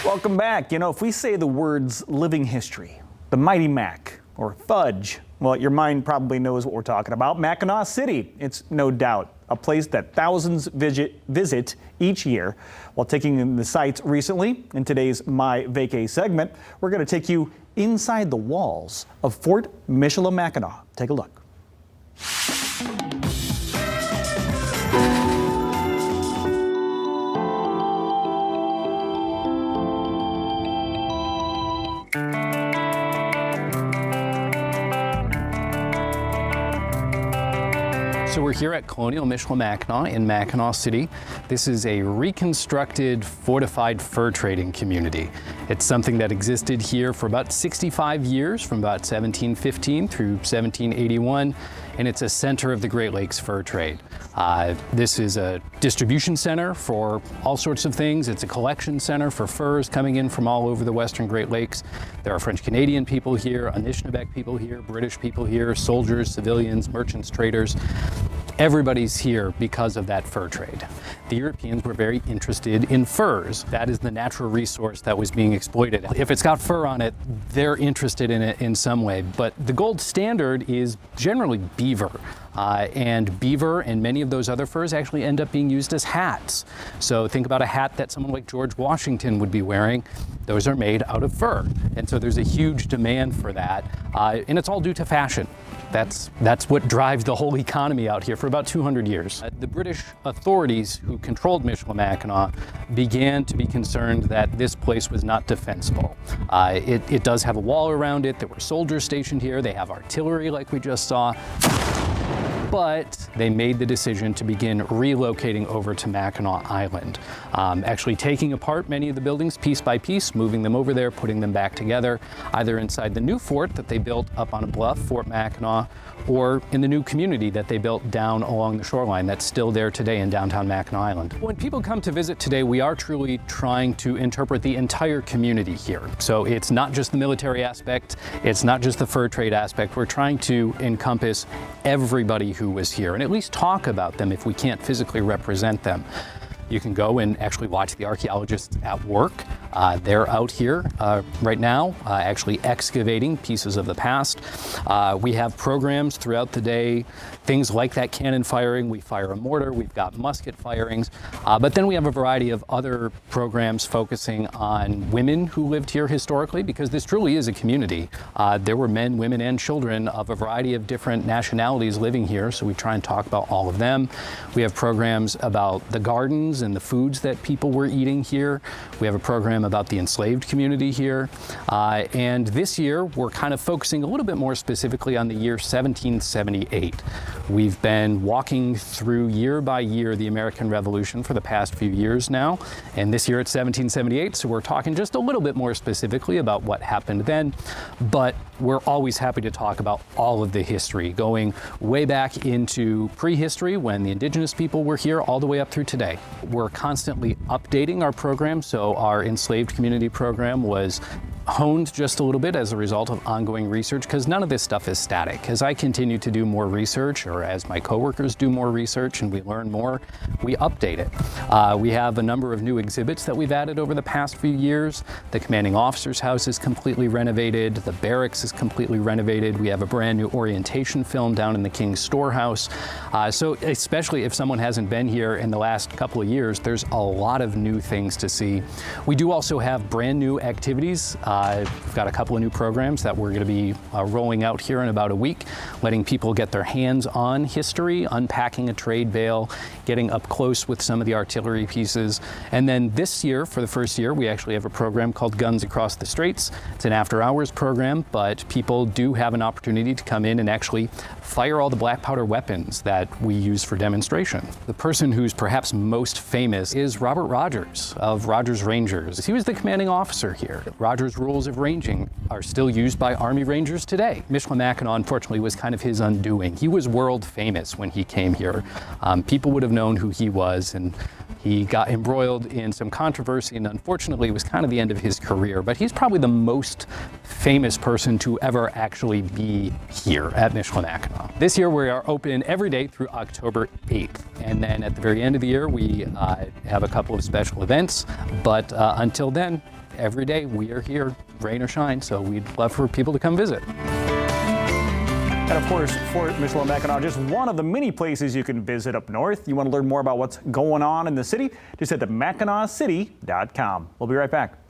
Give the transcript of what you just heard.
Welcome back. You know, if we say the words living history, the Mighty Mac, or fudge, well, your mind probably knows what we're talking about. Mackinaw City, it's no doubt a place that thousands visit each year. While taking in the sights recently, in today's My Vacay segment, we're going to take you inside the walls of Fort Michilimackinac. Take a look. So we're here at Colonial Michilimackinac in Mackinaw City. This is a reconstructed, fortified fur trading community. It's something that existed here for about 65 years, from about 1715 through 1781, and it's a center of the Great Lakes fur trade. This is a distribution center for all sorts of things. It's a collection center for furs coming in from all over the Western Great Lakes. There are French-Canadian people here, Anishinaabe people here, British people here, soldiers, civilians, merchants, traders. Everybody's here because of that fur trade. The Europeans were very interested in furs. That is the natural resource that was being exploited. If it's got fur on it, they're interested in it in some way. But the gold standard is generally beaver. And beaver and many of those other furs actually end up being used as hats. So think about a hat that someone like George Washington would be wearing. Those are made out of fur. And so there's a huge demand for that. And it's all due to fashion. That's what drives the whole economy out here for about 200 years. The British authorities who controlled Michilimackinac began to be concerned that this place was not defensible. It does have a wall around it. There were soldiers stationed here. They have artillery like we just saw. But they made the decision to begin relocating over to Mackinac Island, actually taking apart many of the buildings piece by piece, moving them over there, putting them back together, either inside the new fort that they built up on a bluff, Fort Mackinac, or in the new community that they built down along the shoreline that's still there today in downtown Mackinac Island. When people come to visit today, we are truly trying to interpret the entire community here. So it's not just the military aspect, it's not just the fur trade aspect. We're trying to encompass everybody who was here and at least talk about them if we can't physically represent them. You can go and actually watch the archaeologists at work. They're out here right now, actually excavating pieces of the past. We have programs throughout the day, things like that cannon firing. We fire a mortar, we've got musket firings, but then we have a variety of other programs focusing on women who lived here historically, because this truly is a community. There were men, women, and children of a variety of different nationalities living here, so we try and talk about all of them. We have programs about the gardens and the foods that people were eating here. We have a program about the enslaved community here. And this year, we're kind of focusing a little bit more specifically on the year 1778. We've been walking through year by year the American Revolution for the past few years now. And this year it's 1778, so we're talking just a little bit more specifically about what happened then. But we're always happy to talk about all of the history, going way back into prehistory when the indigenous people were here all the way up through today. We're constantly updating our program, so our enslaved community program was honed just a little bit as a result of ongoing research, because none of this stuff is static. As I continue to do more research, or as my coworkers do more research and we learn more, we update it. We have a number of new exhibits that we've added over the past few years. The commanding officer's house is completely renovated. The barracks is completely renovated. We have a brand new orientation film down in the King's Storehouse. So especially if someone hasn't been here in the last couple of years, there's a lot of new things to see. We do also have brand new activities. We've got a couple of new programs that we're going to be rolling out here in about a week, letting people get their hands on history, unpacking a trade bale, getting up close with some of the artillery pieces. And then this year, for the first year, we actually have a program called Guns Across the Straits. It's an after-hours program, but people do have an opportunity to come in and actually fire all the black powder weapons that we use for demonstration. The person who's perhaps most famous is Robert Rogers of Rogers Rangers. He was the commanding officer here. Rogers rules of ranging are still used by Army Rangers today. Michilimackinac, unfortunately, was kind of his undoing. He was world famous when he came here. People would have known who he was, and he got embroiled in some controversy, and unfortunately it was kind of the end of his career. But he's probably the most famous person to ever actually be here at Michilimackinac. This year we are open every day through October 8th. And then at the very end of the year we have a couple of special events. But until then, every day we are here, rain or shine, so we'd love for people to come visit. And of course, Fort Michilimackinac, just one of the many places you can visit up north. You want to learn more about what's going on in the city? Just head to MackinawCity.com. We'll be right back.